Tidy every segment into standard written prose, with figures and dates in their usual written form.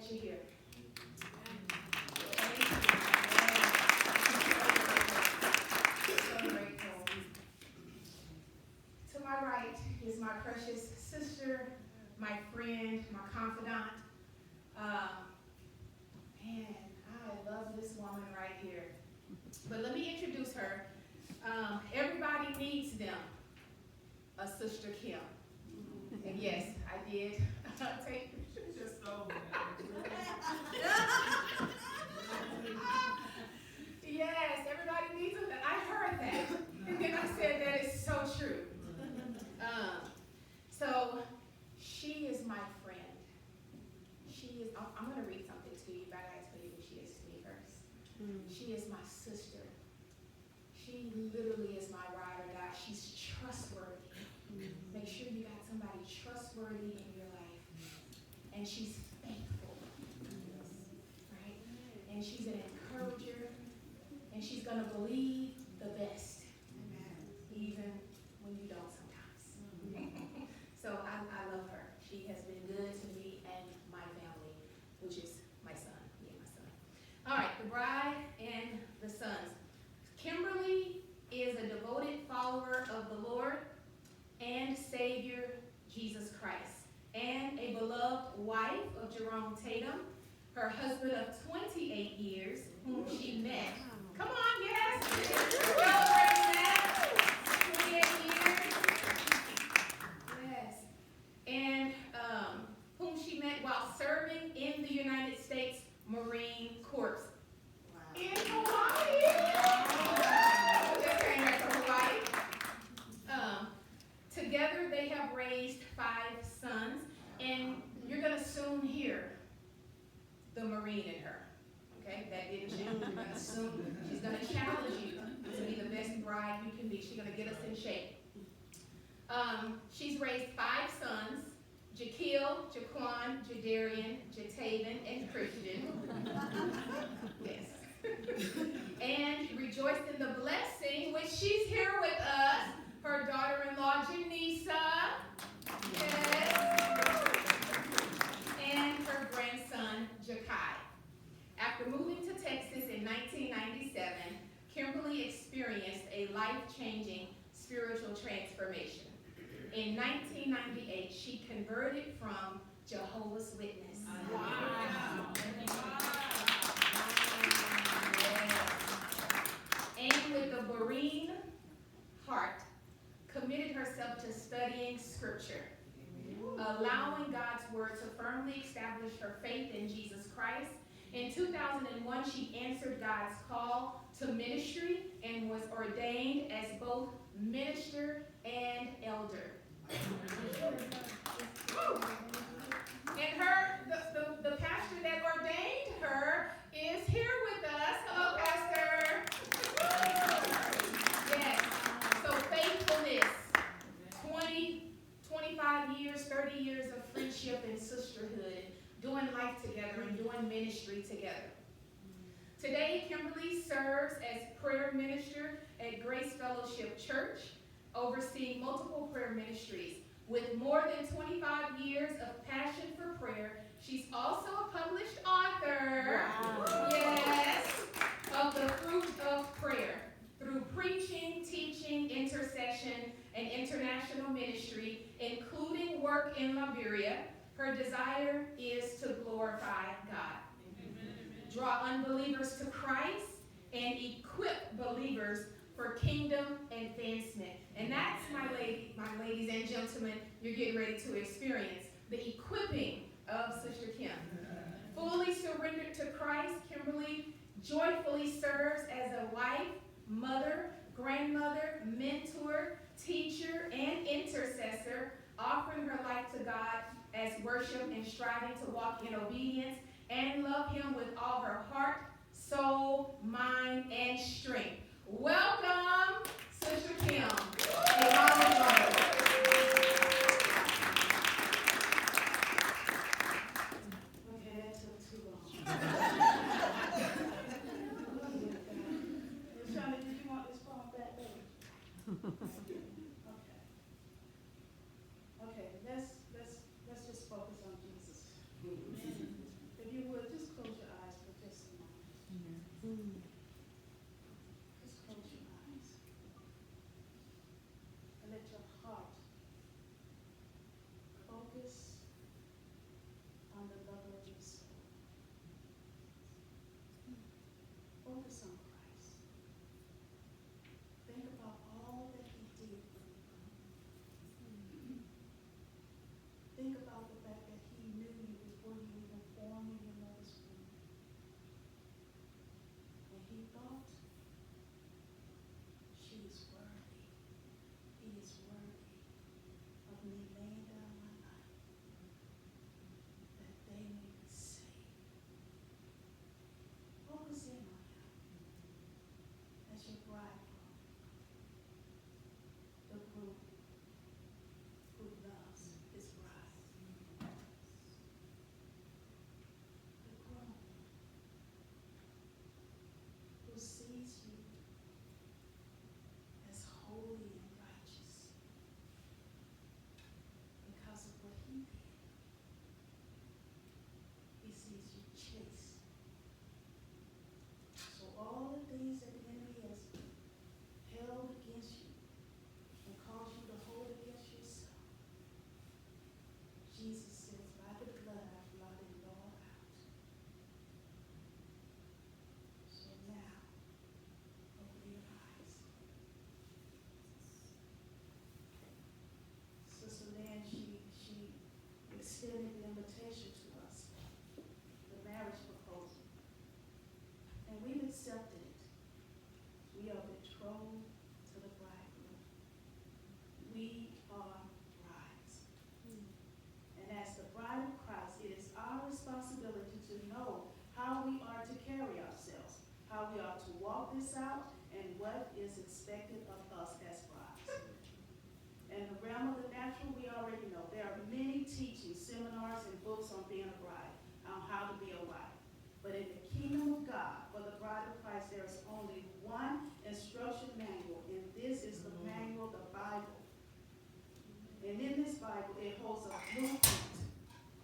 that you're here. So grateful. To my right is my precious sister, my friend, my confidant. Man, I love this woman right here. But let me introduce her. Everybody needs them. A Sister Kim. And yes, I did take pictures. Just so. Yes, everybody needs them. I heard that. And then I said that is so true. So she is my friend. She is, I'm going to read something to you, but I got to tell you who she is to me first. She is my sister. She literally is my ride or die. She's trustworthy. Make sure you got somebody trustworthy in your life. And she's faithful. Right? And she's an encourager. And she's going to believe the best. Even when you don't sometimes. So I love her. She has been good to me and my family, which is my son. Me and my son. All right, the bride and the sons. Kimberly is a devoted follower of the Lord and Savior Jesus Christ, and a beloved wife of Jerome Tatum, her husband of 28 years, whom she met. Come on, yes! Celebrating that! 28 years. Yes. And whom she met while serving in the United States Marine Corps. Wow. In Hawaii! Just came back from Hawaii. Together they have raised 5 sons, and you're going to soon hear the Marine in her. Okay, that didn't change. You're going to soon, she's going to challenge you to be the best bride you can be. She's going to get us in shape. She's raised 5 sons: Jaquil, Jaquan, Jadarian, Jataven, and Christian. Yes. And rejoiced in the blessing, which she's here with us, her daughter-in-law, Janisa. Yes. And her grandson, Jakai. After moving to Texas in 1997, Kimberly experienced a life-changing spiritual transformation. In 1998, she converted from Jehovah's Witness. Wow. And with a Berean heart, committed herself to studying Scripture, allowing God's Word to firmly establish her faith in Jesus Christ. In 2001, she answered God's call to ministry and was ordained as both minister and elder. And the pastor that ordained her is here with us. Hello, Pastor. Yes. So faithfulness, 20, 25 years, 30 years of friendship and sisterhood, doing life together and doing ministry together. Today, Kimberly serves as prayer minister at Grace Fellowship Church, overseeing multiple prayer ministries. With more than 25 years of passion for prayer, she's also a published author. Wow. Yes, of the fruit of prayer. Through preaching, teaching, intercession, and international ministry, including work in Liberia, her desire is to glorify God. Draw unbelievers to Christ and equip believers for kingdom advancement. And that's, my ladies and gentlemen, you're getting ready to experience the equipping of Sister Kim. Fully surrendered to Christ, Kimberly joyfully serves as a wife, mother, grandmother, mentor, teacher, and intercessor, offering her life to God as worship and striving to walk in obedience and love Him with all her heart, soul, mind, and strength. Welcome, Sister Kim. A mom and mother. Okay, that took too long. Shonda, did you want this phone back there? Okay, let's just focus on Jesus. If you go to the bridegroom. We are brides. And as the bride of Christ, it is our responsibility to know how we are to carry ourselves, how we are to walk this out, and what is expected of us as brides. In the realm of the natural, we already know there are many teachings, seminars, and books on being a bride, on how to be a wife. But in the kingdom of God, for the bride of Christ, there is only one instruction manual, and this is the manual, the Bible. And in this Bible, it holds a blueprint,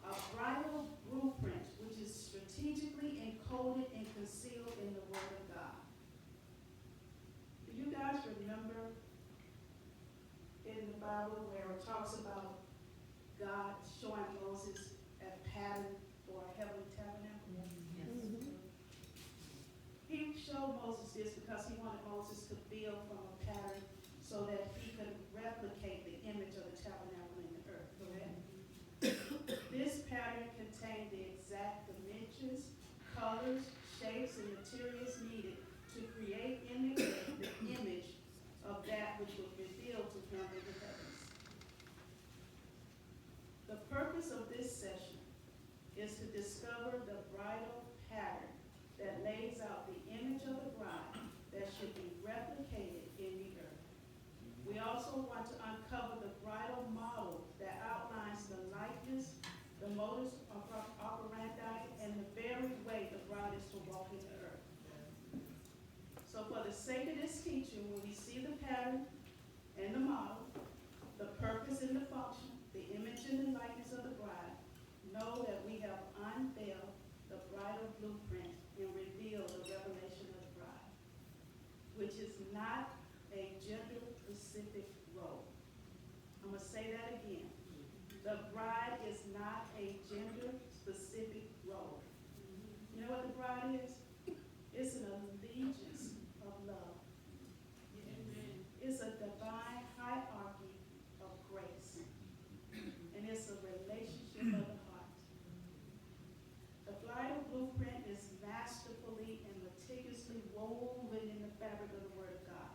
a bridal blueprint, which is strategically encoded and concealed in the Word of God. Do you guys remember in the Bible where it talks about God showing Moses a pattern for a heavenly tabernacle? Yes. He showed Moses this because he wanted Moses to build from a pattern so that he could replicate the image of the tabernacle in the earth, correct? This pattern contained the exact dimensions, colors, shapes, and materials needed to create in the earth the image of that which was revealed to him in the heavens. The purpose of this session is to discover the bridal pattern that lays out the image of the bride that should be replicated in the earth. We also want to uncover the bridal model that outlines the likeness, the modus operandi, and the very way the bride is to walk in the earth. So for the sake of this teaching, when we see the pattern and the model, the purpose and the function, the image and the likeness of the bride, know that we have unveiled the bridal blueprint and revealed the revelation of the bride, which is not a gender-specific role. I'm going to say that again. The bride is not a gender-specific role. You know what the bride is? It's an allegiance of love. It's a divine hierarchy of grace. And it's a relationship of the heart. The bridal blueprint is masterfully and meticulously woven in the fabric of the Word of God.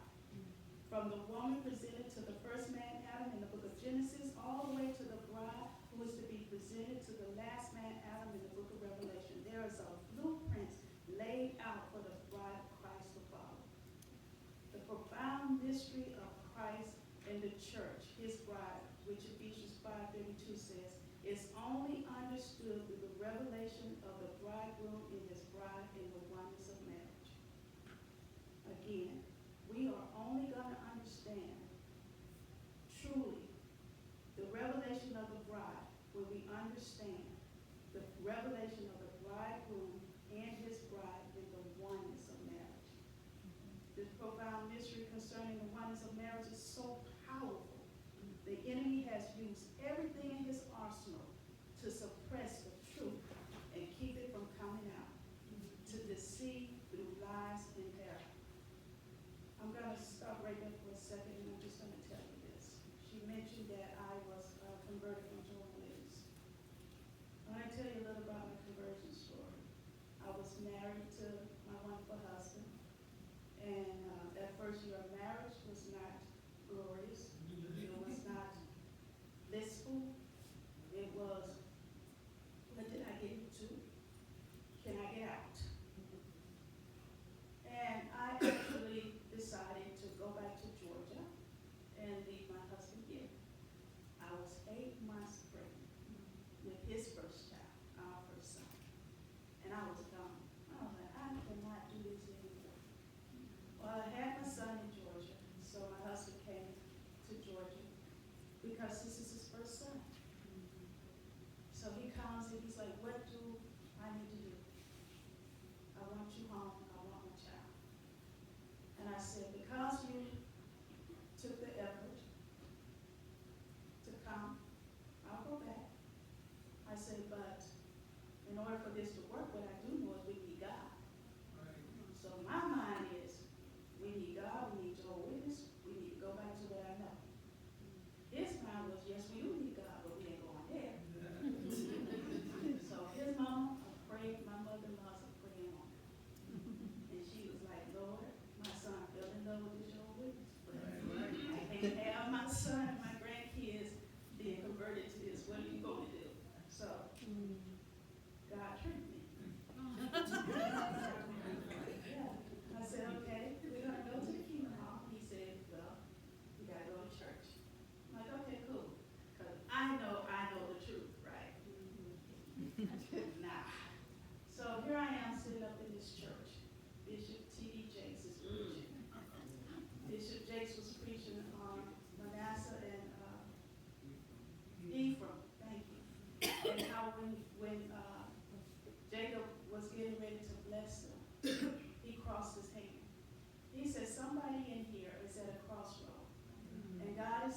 From the woman presented to the first man, Adam, in the book of Genesis, all the way to the bride who is to be presented to the last man, Adam, in the book of Revelation. There is a blueprint laid out for the bride of Christ to follow. The profound mystery of Christ and the church, his bride, which Ephesians 5:32 says, is only understood through the revelation of the bridegroom in his bride in the oneness of marriage. Again, we are only going to understand truly the revelation of the bride when we understand the revelation of the bridegroom and his bride in the oneness of marriage. This profound mystery concerning the oneness of marriage is so powerful. The enemy has used everything in his arsenal to suppress the truth and keep it from coming out, to deceive through lies and error. I'm going to stop right there for a second, and I'm just going to tell you this. She mentioned that I was converted from Jehovah's Witness. I want to tell you a little about my conversion story. I was married to my wonderful husband, and that first year of marriage was not glorious. It was not blissful. It was, what did I get into? Can I get out? And I actually decided to go back to Georgia and leave my husband here. I was 8 months pregnant with his first child, our first son. And I was gone. I was like, I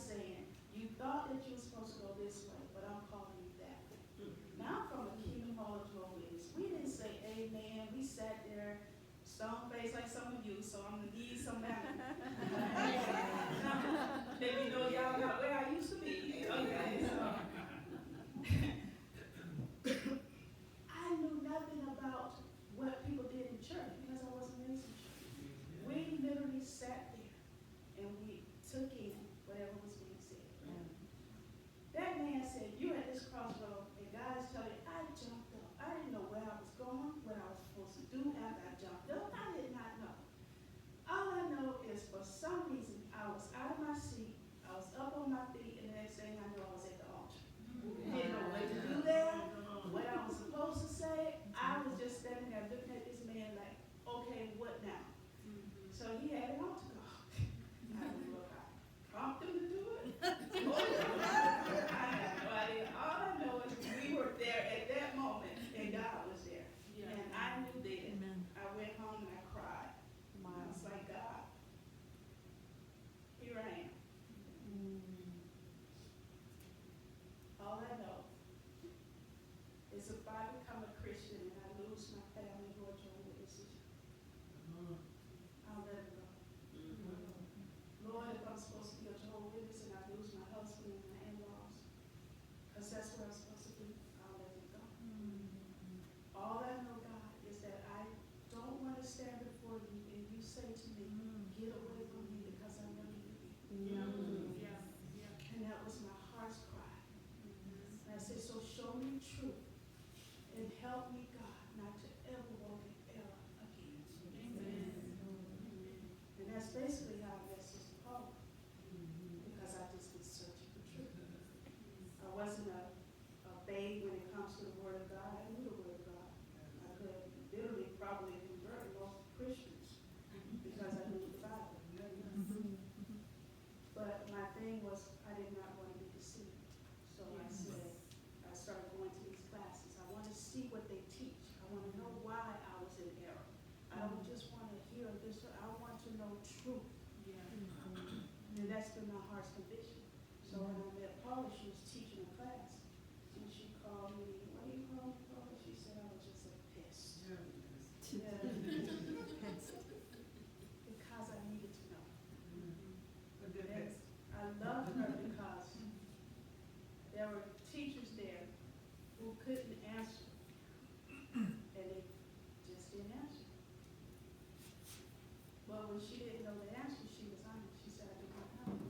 saying, you thought that you were supposed to go this way, but I'm calling you that way. Now I'm from a Kingdom Hall of Jehovah's Witness. We didn't say amen. We sat there, stone faced like some of you, so I'm going to need some back. Let me know y'all not where I used to be. Okay, so. I knew nothing about what people did in church because I wasn't raised in church. We literally sat there and we took in whatever was being said. That man said, "You at this crossroad," and God is telling you, I jumped up. I didn't know where I was going, what I was supposed to do after I jumped up. I did not know. All I know is for some reason I was out of my seat, I was up on my feet, and the next thing I knew I was at the altar. Didn't know what to do there, what I was supposed to say. I was just standing there looking at this man like, okay, what now? So he had an altar call. I don't know if I prompted him to do it. I have no idea. All I know is we were there at that moment, and God was there. Yeah. And I knew then. Amen. I went home and I cried. I was like, God, here I am. All I know is if I become a Christian and I lose my family who are Jehovah's Witnesses, I'll let it go. Lord, if I'm supposed to be a Jehovah's Witness and I lose my husband and my in-laws, because that's what I'm supposed to do, I'll let it go. All I know, God, is that I don't want to stand before you and you say to me, get away from me because I know you. And that was my heart's cry. And I said, so show me truth and help me, God, not to ever walk in error again. Amen. And that's basically how I met Sister Paula, because I just was searching for truth. I wasn't a babe when it comes to the Word of God. I knew the Word of God. I could literally probably convert most Christians because I knew the Bible. But my thing was I did not want to be deceived. So I said, I started going to these classes. I want to see what they teach. I want to know why I was in error. I don't just want to hear this. I want to know truth. And that's been my heart's conviction. So when I met Paula, she was teaching a class. And she called me, what do you call me, Paula? She said I was just a pest. Yeah. Because I needed to know. And I loved her because there were teachers there who couldn't answer. And they just didn't answer. But when she didn't know the answer, she was honest. She said, I do not know.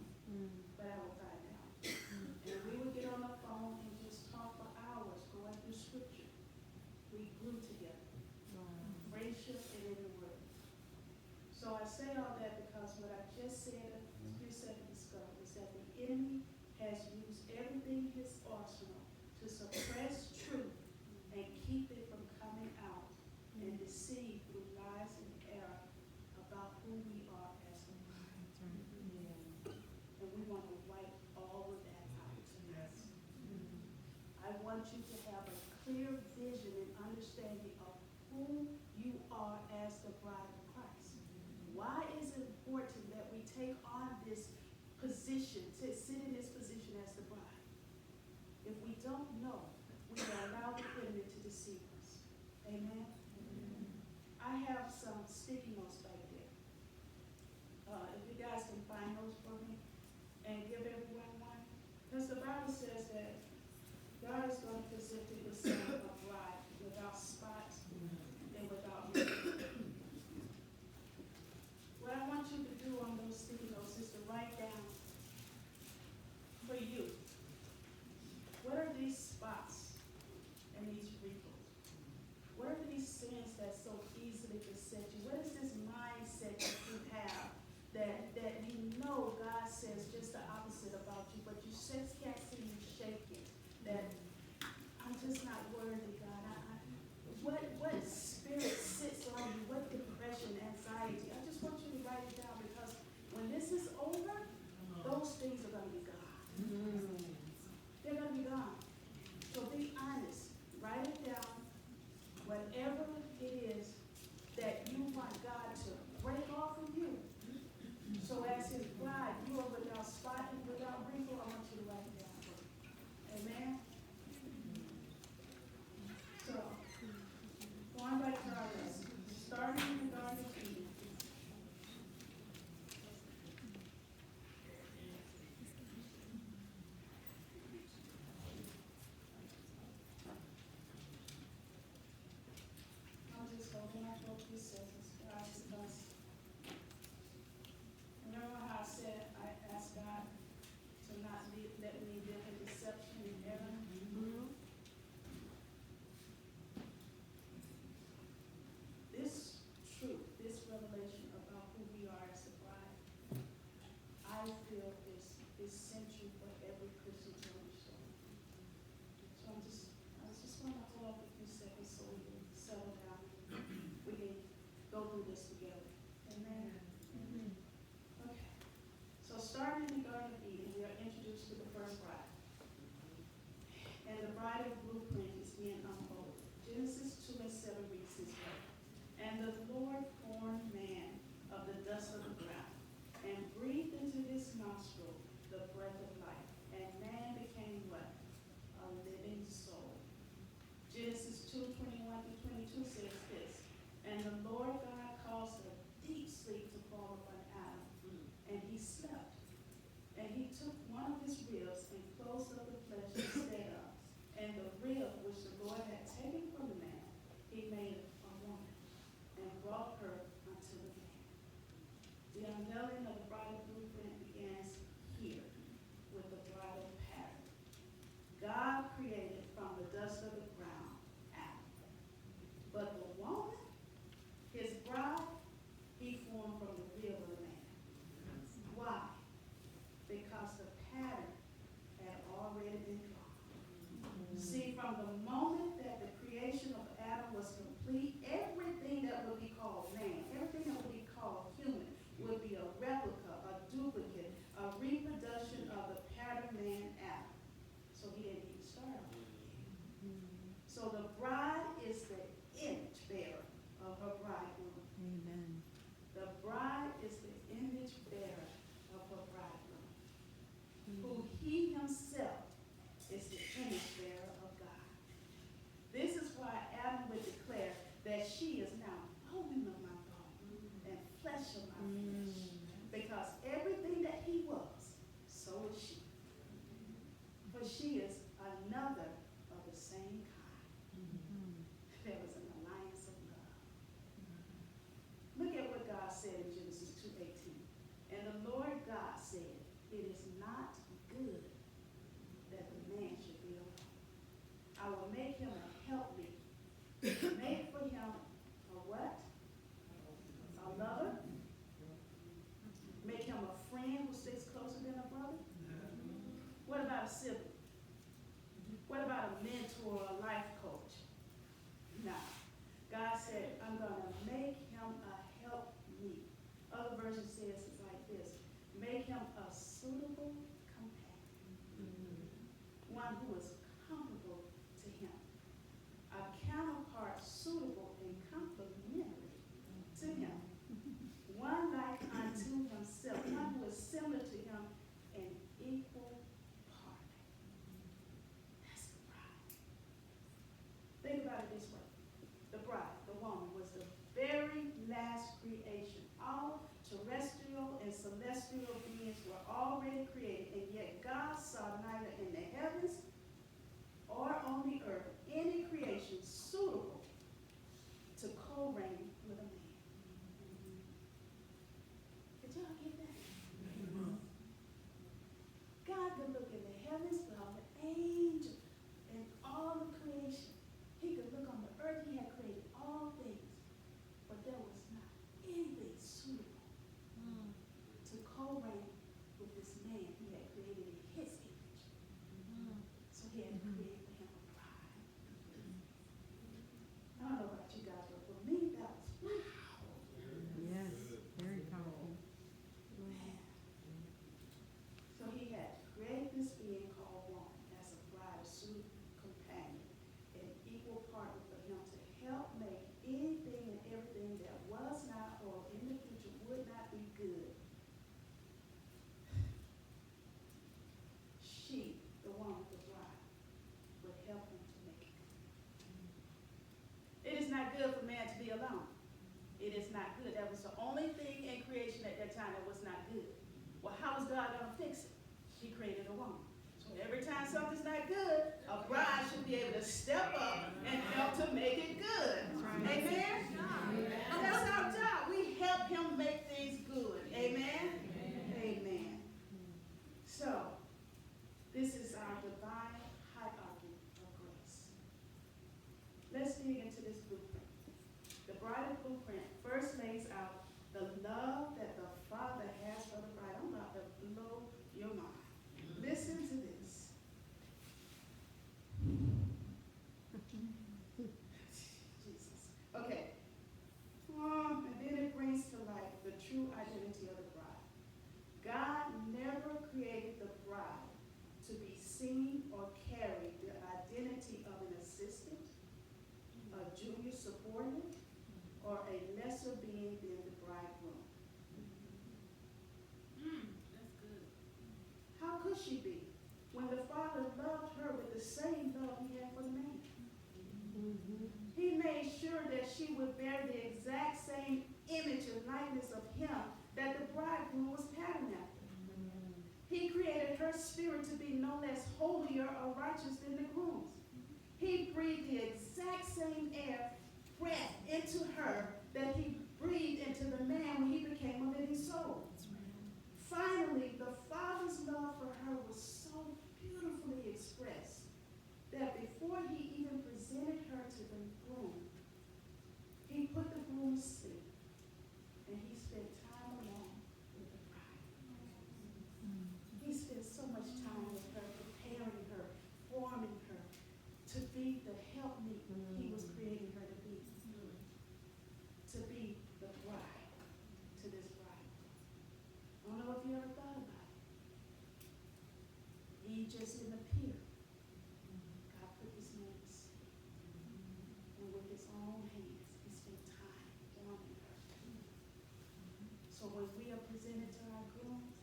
But I will find out. And we would get on the phone and just talk for hours going through scripture. We grew together. Friendship and in the word. So I say all that because what I just said a few seconds ago is that the enemy has used everything in his arsenal to suppress truth and keep it from coming out and deceive through lies and error about who we are as a bride. And we want to wipe all of that out. I want you to have a clear vision and understanding of who you are as the bride of Christ. Why is it important that we take on this position, to sit in this position as the bride? If we don't know, we allow the enemy to deceive us. Amen? I have some sticky notes back there. If you guys can find those for me and give everyone one. Because the Bible says that God is going to present himself a bride without spot and without wrinkle. What I want you to do on those sticky notes is to write down for you, what are these spots and these wrinkles? What are these sins that so easily beset you? What is this mindset that you have that you know God says just the opposite about you, but you just can't see you shaking? That I'm just not worthy, God. What spirit sits on you? What depression, anxiety? I just want you to write it down because when this is over, those things are going to be gone. They're going to be gone. So be honest. Write it down. Whatever it is that you want God to break off of you. So as his bride, you are without spot and without will is essential for every Christian to understand. So I just want to hold up a few seconds so we can settle down. We can go through this together. Amen. Okay. So starting in the Garden of Eden, we are introduced to the first bride. And the bridal blueprint is being unfolded. Genesis 2 and 7 reads this way. And the Lord formed man of the dust of the ground, and breathed into his nostril the breath of life. And man became what? A living soul. Genesis 2:21-22 says this. And the Lord God caused a deep sleep to fall upon Adam, and he slept. And he took one of his ribs and closed up the flesh instead of, and the rib which the Lord had taken from the man, he made a woman, and brought her unto the man. The unveiling of the bridal blueprint begins here with the bridal pattern. God created from the dust of the ground Adam. But the woman, his bride, he formed from the rib of the man. Why? Because the pattern had already been drawn. See, from the moment that the creation of Adam was complete, everything that would be called man, everything that would be called human, would be a replica, a duplicate, a reproduction of the pattern man Adam. So he didn't even start off again. So the bride is the image bearer of her bridegroom. Amen. The bride is the image bearer of her bridegroom, who he himself is the image bearer of God. This is why Adam would declare that she is now bone of my bone and flesh of my flesh. Because everything that he was, so is she. For she is another of the same kind. There was an alliance of love. Look at what God said in Genesis 2:18. And the Lord God said, it is not good that the man should be alone. I will make him a helpmeet. Make for him a what? A lover. Make him a friend who sticks closer than a brother. What about a sibling? What about a mentor or a life coach? No. God said, I'm going to make him a helpmeet. Other version says it's like this. Make him a suitable companion. One who is comfortable to him. A counterpart suitable and complementary to him. One like unto himself. One who is similar to him in equal part. That's the bride. Think about it this way. The bride, the woman, was the very last creation. All terrestrial and celestial beings were already created, and yet God saw neither in the heavens or on the earth any creation suitable to co-reign with a man. Did y'all get that? God could look in the heavens with all the angels and all the creation. He could look on the earth. He had created all things. But there was not anything suitable to co-reign with this man he had created in his image. So he had to create for him a bride. I don't know about you guys, but for me, that was wow. Yes, very powerful. Man. So he had to create this being called woman as a bride, a suited companion, an equal partner for him to help make anything and everything that was not or in the future would not be good. She, the woman, the bride, would help him to make it good. It is not good for man to be alone. It is not good. That was the only thing in creation at that time that was not good. Well, how is God going to fix it? He created a woman. So every time something's not good, a bride should be able to step up and help to make it good. Right. Amen? That's our job. We help him make things good. Amen? Amen. So, this is our divine hierarchy of grace. Let's dig into this blueprint. The bridal blueprint first lays out the love that the Father has for the bride. I'm about to blow assume or carry the identity of an assistant, a junior subordinate, or a lesser being than the bridegroom. That's good. How could she be when the Father loved her with the same love he had for the man? He made sure that she would bear the exact same image and likeness of him that the bridegroom was patterned after. He created her spirit to be no less holier or righteous than the groom's. He breathed the exact same air, breath into her that he breathed into the man when he became a living soul. Finally, the Father's love for her was so beautifully expressed that before he even presented her to the groom, he put the groom to sleep and he spent time alone with the bride. He spent so much time with her, preparing her, forming her to be the helpmeet he was creating her to be the bride to this bride. I don't know if you ever thought about it. He just didn't appear. God put this man to sleep. And with his own hands, he spent time forming her. So when we are presented to our grooms,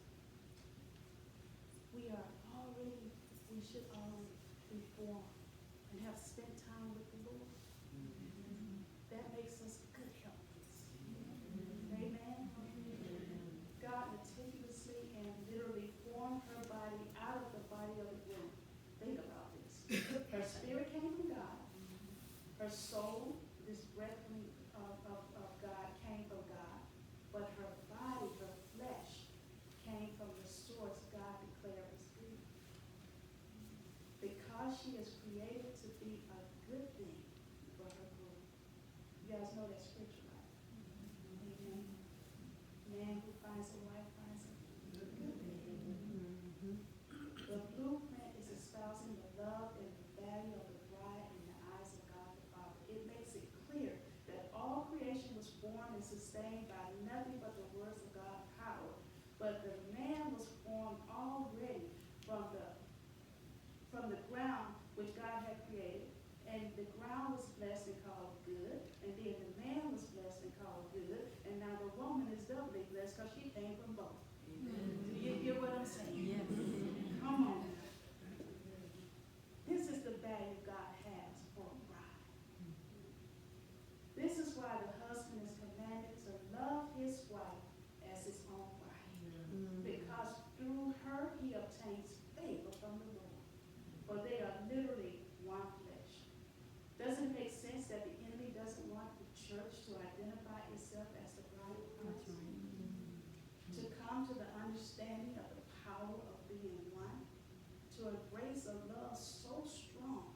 we should already be formed and have spent time with the Lord. That makes us good helpers. Amen. God meticulously and literally formed her body out of the body of the groom. Think about this. Her spirit came from God. Her soul, this breath of God, came from God. But her body, her flesh, came from the source God declared as good. Because she is created to be a good thing for her groom. You guys know that scripture, right? Amen. Man who finds a wife finds a good thing. The blueprint is espousing the love and the value of the bride in the eyes of God the Father. It makes it clear that all creation was formed and sustained by nothing but the words of God's power. But the man was formed already from the ground which God had created. And the ground was blessed and called good. And then the man was blessed and called good. And now the woman is doubly blessed because she came from both. Do you hear what I'm saying? Yes. Come on. This is the value God has for a bride. This is why the husband is commanded to love his wife as his own bride. Because through her he obtains favor from the Lord. For they are literally one flesh. Doesn't it make sense that the enemy doesn't want the church to identify itself as the bride of That's Christ? right. To come to the understanding of the power of being one, to embrace a love so strong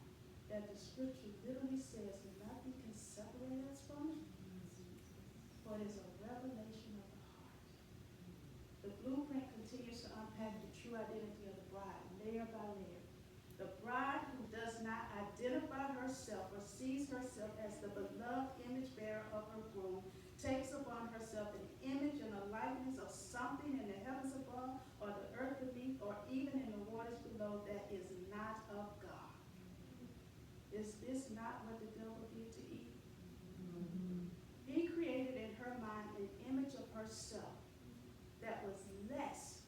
that the scripture literally says nothing can separate us from it, for it is a revelation of the heart. The blueprint continues to unpack the true identity of the bride, layer by layer. The bride who does not identify herself or sees herself as the beloved image bearer of her groom takes upon herself an image and a likeness of something in the heavens above or the earth beneath or even in the waters below that is not of God. Is this not what the devil did to Eve? He created in her mind an image of herself that was less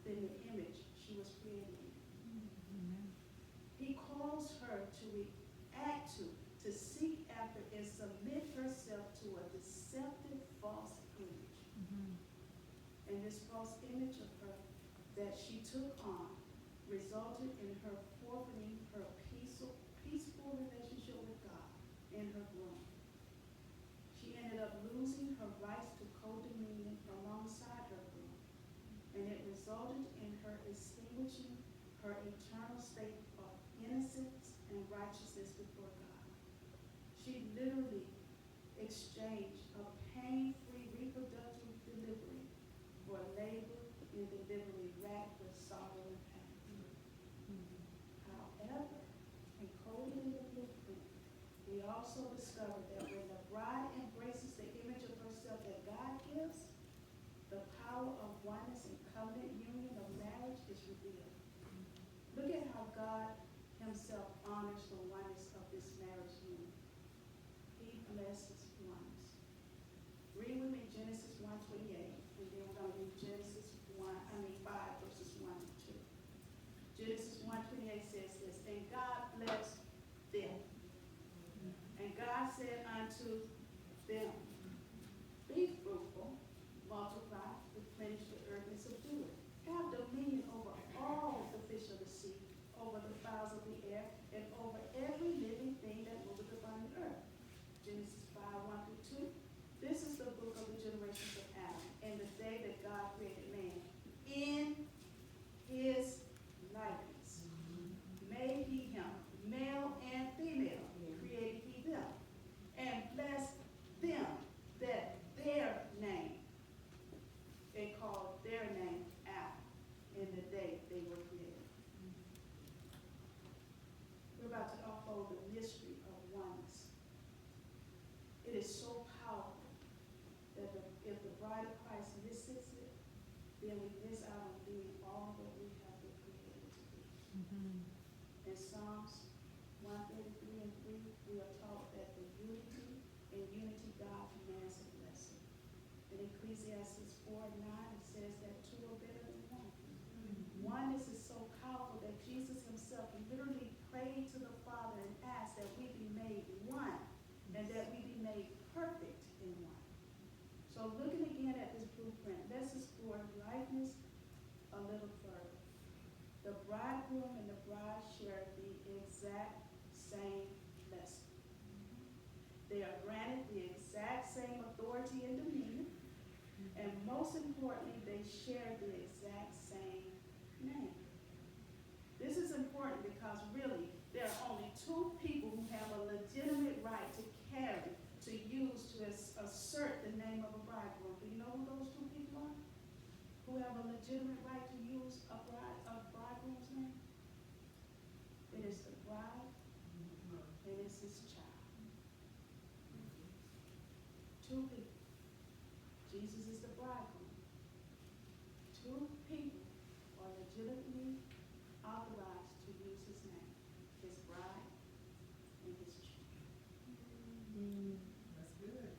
than the image she was created in. He calls her to react to seek after and submit herself to a deceptive false image. And this false image of her that she took on resulted in her forfeiting her peaceful relationship with God in her groom. She ended up losing her rights to co-dominion alongside her groom. And it resulted in her extinguishing her eternal state of innocence and righteousness before God. She literally exchanged a pain-free reproductive delivery for labor in delivery racked with sorrow and pain. However, encoded in the blueprint, we also discover that when the bride embraces the image of herself that God gives, the power of oneness and covenant union of marriage is revealed. Look at how God himself honors the oneness of this marriage union. He blesses oneness. Read with me Genesis 1:28, and then we're going to read Genesis 5, verses 1 and 2. Genesis 1:28 says this, and God blessed them. And God said unto them, be fruitful, multiply, replenish the earth, and subdue it. Have dominion over all the fish of the sea, over the fowls of the air, and over every living thing that moveth upon the earth. Genesis 5:1 through 2. This is the book of the generations of Adam, and the day that God created man. In his likeness made he him, male and female created he them, and blessed them that their name, they called their name Adam in the day they were created. We're about to unfold the mystery of oneness. It is so powerful that if the bride of Christ misses it, then we miss out on being all that we have been created to be. In Psalms 133 and 3, we are taught that the unity God commands a blessing. In Ecclesiastes 4 and 9, it says that two are better than one. Oneness is so powerful that Jesus himself literally prayed to the Father and asked that we be made one, and that we be made perfect in one. So looking again at this blueprint, let's explore likeness a little further. The bridegroom and the bride share the exact same blessing. They are granted the exact same authority and dominion, and most importantly, they share the exact same name. This is important because really, there are only two people who have a legitimate right to carry, to use, to assert the name of a bridegroom. Do you know who those two people are? Who have a legitimate right to use a bridegroom's name? It is the bride, and it's his child. Two people. Jesus is the bridegroom. Two people are legitimately authorized to use his name, his bride and his child. That's good.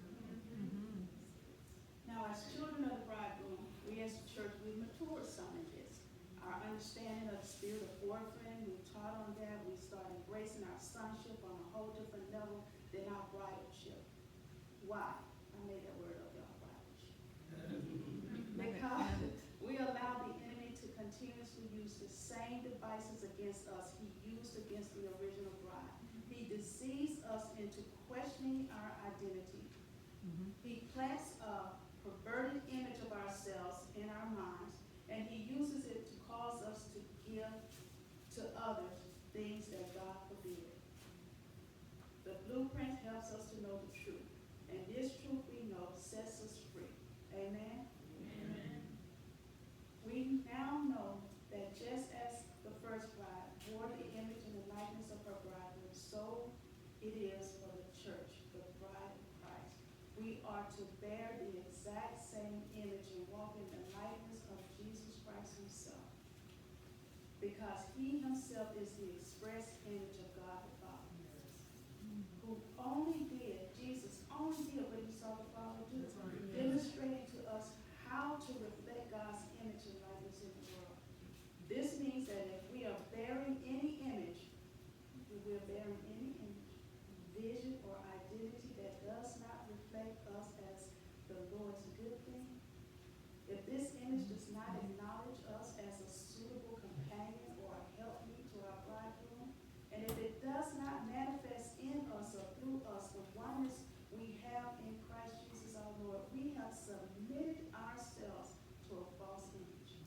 Now, as children of the bridegroom, we as the church, we mature some in this. Our understanding of the spirit of boyfriend, we taught on that. We start embracing our sonship on a whole different level than our bridalship. Why? I made that word up, y'all, bridalship. Because we allow the enemy to continuously use the same devices against us he used against the original bride. He deceives us into questioning our identity. He plants a perverted image of ourselves in our minds, and he uses it to cause us to give to others things that God forbid. The blueprint helps us to know the truth, and this truth we know sets us free. Amen? Amen. We now know that just as the first bride bore the image and the likeness of her bridegroom, so it is for the church, the bride of Christ. We are to bear the exact same image and walk in the likeness of Jesus Christ himself, because he himself is the express image of God the Father, who Jesus only did what he saw the Father do, demonstrating to us how to reflect God's image and likeness in the world. This means that if we are bearing any image, vision, or identity that does not reflect us as the Lord's good thing, if this image does not acknowledge us as a suitable companion or a helpmeet to our bridegroom, and if it does not manifest in us or through us the oneness we have in Christ Jesus our Lord, we have submitted ourselves to a false image.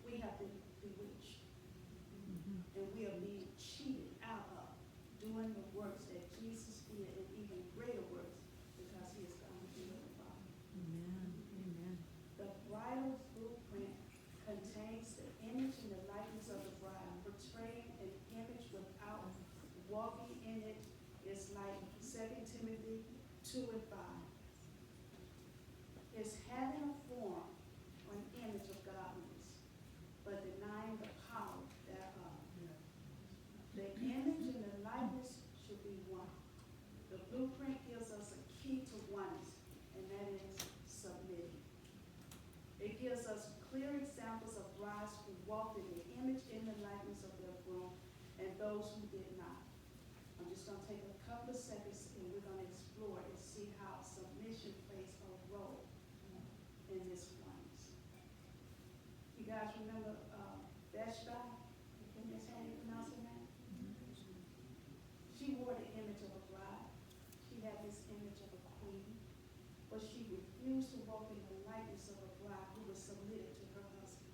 We have been bewitched, and we are being cheated out of doing the works that Jesus did, and even greater works, because he has gone to be with the Father. The bridal blueprint contains the image and the likeness of the bride. Portraying an image without walking in it is like 2 Timothy 2 and 5. It's having a form or an image of godliness, but denying the power thereof. us clear examples of brides who walked in the image and the likeness of their groom and those who did not. I'm just going to take a couple of seconds and we're going to explore and see how submission plays a role in this oneness. You guys remember Vashti? Can you say you pronounce her name? She wore the image of a bride. She had this image of a queen, but she refused to walk in the likeness of a bride who was submitted to her husband.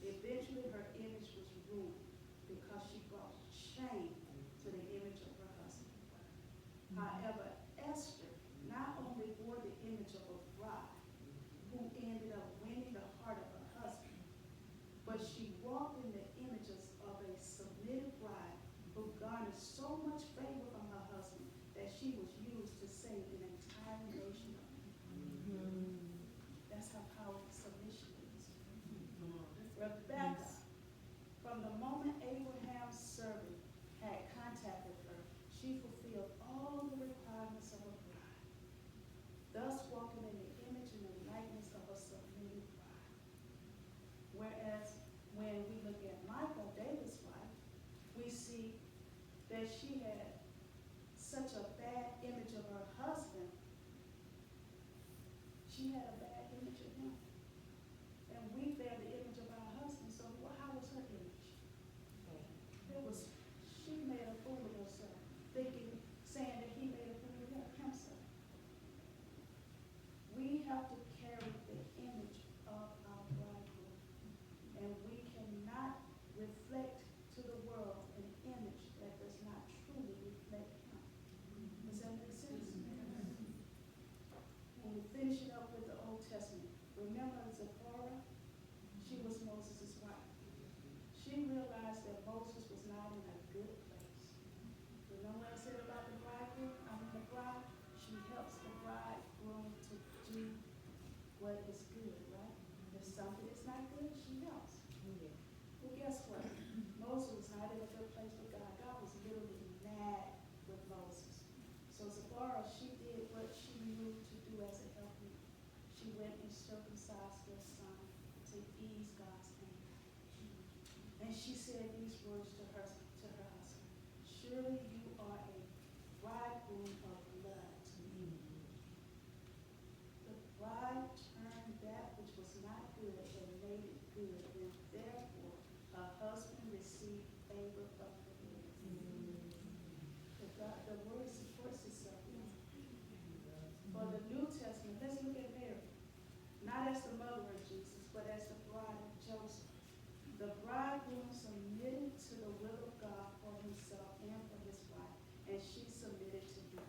Eventually, her image was ruined because she brought shame to the image of her husband. However, Esther not only wore the image of a bride who ended up winning the heart of her husband, but she walked in the images of a submitted bride who garnered so much favor from her husband that she was used to save an entire nation of people. That's how powerful submission is. Rebecca, from the moment Abraham's servant had contact with her, she fulfilled all the requirements of a bride, thus walking in the image and the likeness of a submitted bride. Whereas when we look at Michal, David's wife, we see that she had such a bad image of her husband. She had a bad image of him. And we bear the image of our husband, so how was her image? It was, she made a fool of herself, saying that he made a fool of himself. We have to carry the image of our bridegroom, and we cannot reflect to the world an image that does not truly reflect him. Does that make sense? When we finish it up with the Old Testament, remember Zipporah? She was Moses' wife. She realized that Moses was not in a good place. Remember what I said about the bridegroom? The bride? She helps the bridegroom to do what is good, right? If something is not good, she helps. Well, guess what? Moses was not in a good place with God. God was literally mad with Moses. So Zipporah, she did what she knew to do as a helpmeet. She went and circumcised their son to ease God's anger. And she said these words to her husband: "Surely you are a bridegroom of blood to me." The bride turned that which was not good and made it good, and therefore her husband received favor from the Lord. The word supports itself. For the New Testament, let's look at Mary. Not as the mother of Jesus, but as the bride of Joseph. The bridegroom submitted to the will of God for himself and for his wife, and she submitted to him.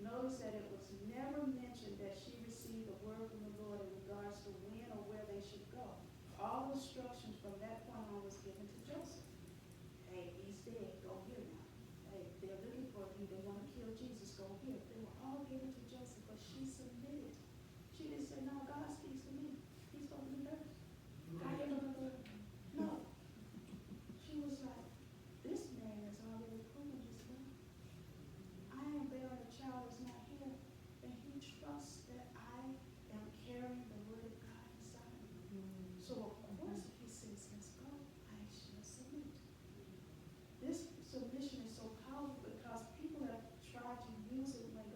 Notice that it was never mentioned that she received a word from the Lord in regards to when or where they should go. All instructions from that point on was given to Joseph. Hey, he's dead. Go here now. Hey, they're looking for you. They want to kill Jesus. Go here. They were all given to Joseph, but she submitted. She didn't say, "No, God speaks to me. He's going to be first." I give him a word. No. She was like, this man has already proven his love. I am bearing a child that's not here, and he trusts that I am carrying the word of God inside of me. So of course, if he says, "Let's go," I shall submit. This submission is so powerful because people have tried to use it when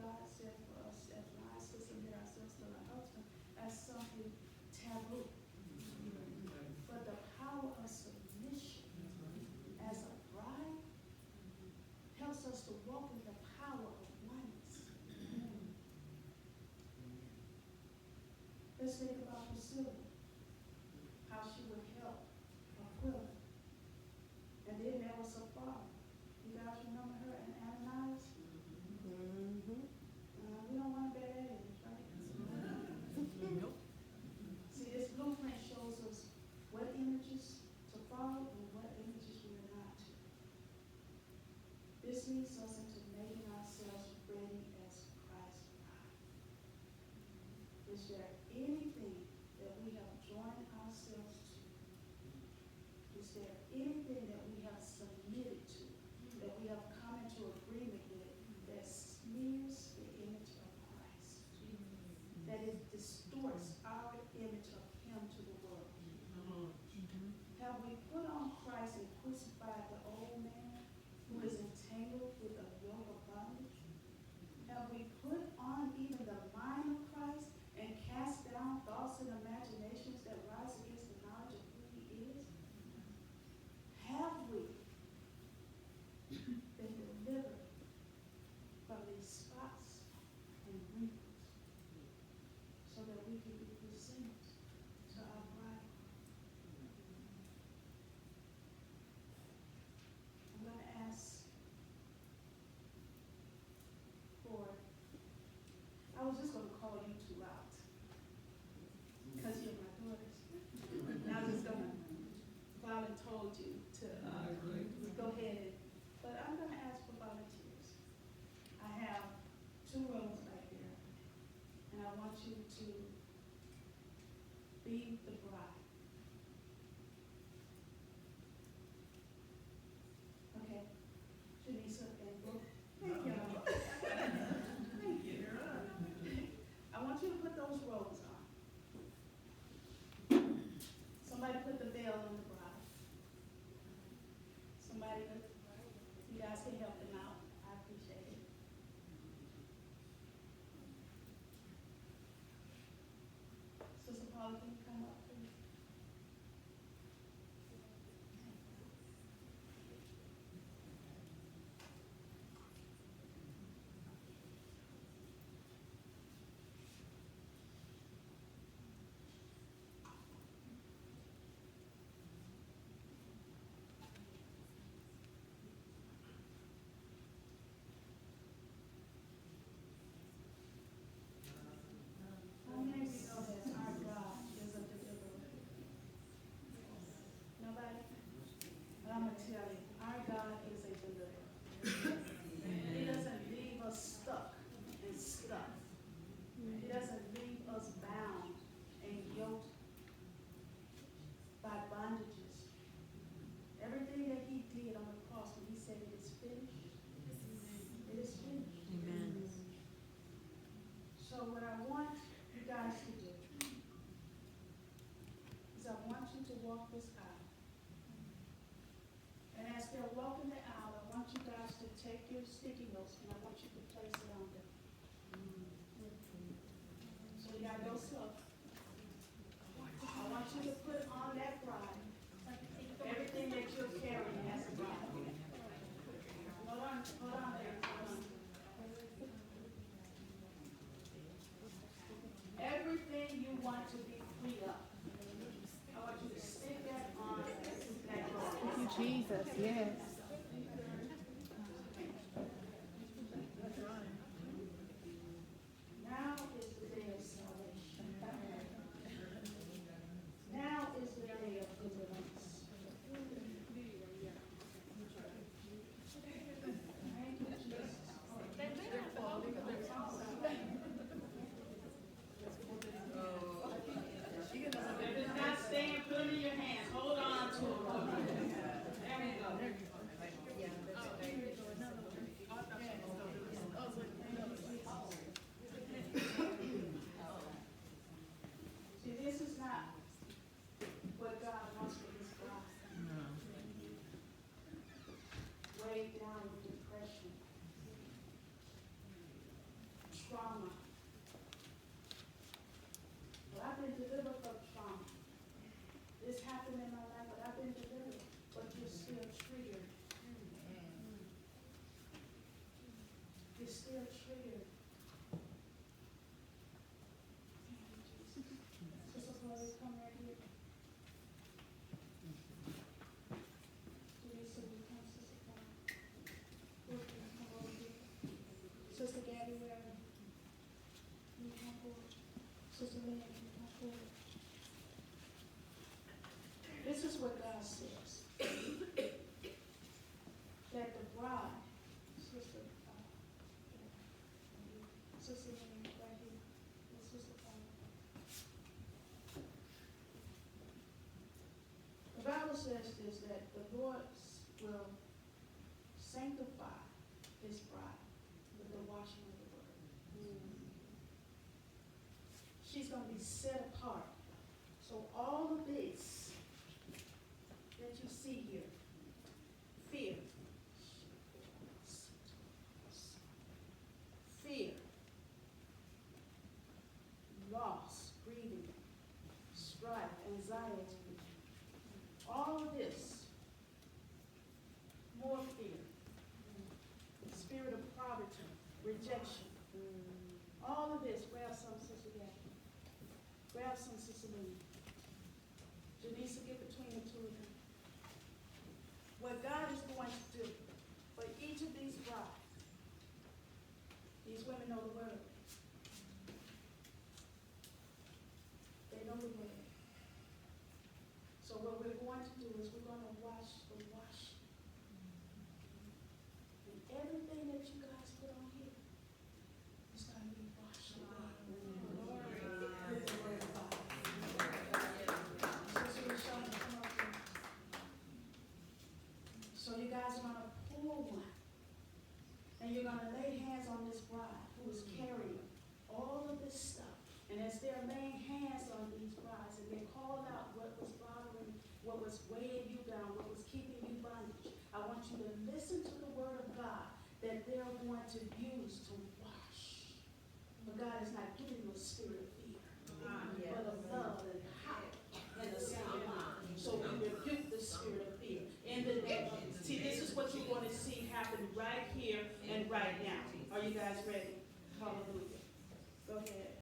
be the bride. Okay, Janisa and Brooke. Thank you. Thank you. I want you to put those robes on. Somebody put the veil on the bride. Somebody, you guys can help them out. I appreciate it. Sister Paula, can you come up, please? How many of you know that our God is a deliverer? Nobody? Well, I'm gonna tell you, our God is a deliverer. He doesn't leave us stuck and stuck. He doesn't leave us bound and yoked by bondages. Everything that he did on the cross when he said it is finished, it is finished. Amen. So what I want you guys to do is I want you to walk this aisle. And as they're walking the aisle, I want you guys to take your sticky notes and I want you to place it on them. So you gotta go slow. I want you to put on that bride everything that you're carrying as a bride. Hold on, hold on there, hold on. Everything you want to be free of. I want you to stick that on that bride. Thank you, Jesus, yes. Now is the day of salvation. Now is the day of deliverance. Thank you, Jesus. If it's not staying, put it in your hands. Hold on to it. There we go. See, this is not what God wants for his bride. Weighed down with depression, trauma. Well, I've been delivered from trauma. This happened in my life, but I've been delivered, but you're still triggered. You're still triggered. Sister Chloe, come right here. Teresa, will you come, Sister Chloe? Brooke, will you come over here? Sister Gabby, where are you? Can you come forward? Sister Lynn, can you come forward? This is what God says. That the bride, Sister Lynn, right here, and Sister Paula. The Bible says this, that the Lord will sanctify his bride with the washing of the word. She's going to be set apart. So all of this that you see here, fear, loss, grieving, strife, anxiety, all of this, more fear, spirit of poverty, rejection, all of this. Grab some, Sister Gabby. Grab some, Sister Lee. Janisa, get between the two of them. What God is going to do for each of these brides, these women know the word. They know the word. So what we're going to do is we're going to wash the wash. And everything that you guys put on here is going to be washed away with the word of God. what was weighing you down, what was keeping you bondage. I want you to listen to the word of God that they're going to use to wash. But God is not giving you a spirit of fear, but of love and power and a sound mind. So we rebuke the spirit of fear. In the name of, see, this is what you're going to see happen right here and right now. Are you guys ready? Hallelujah. Go ahead.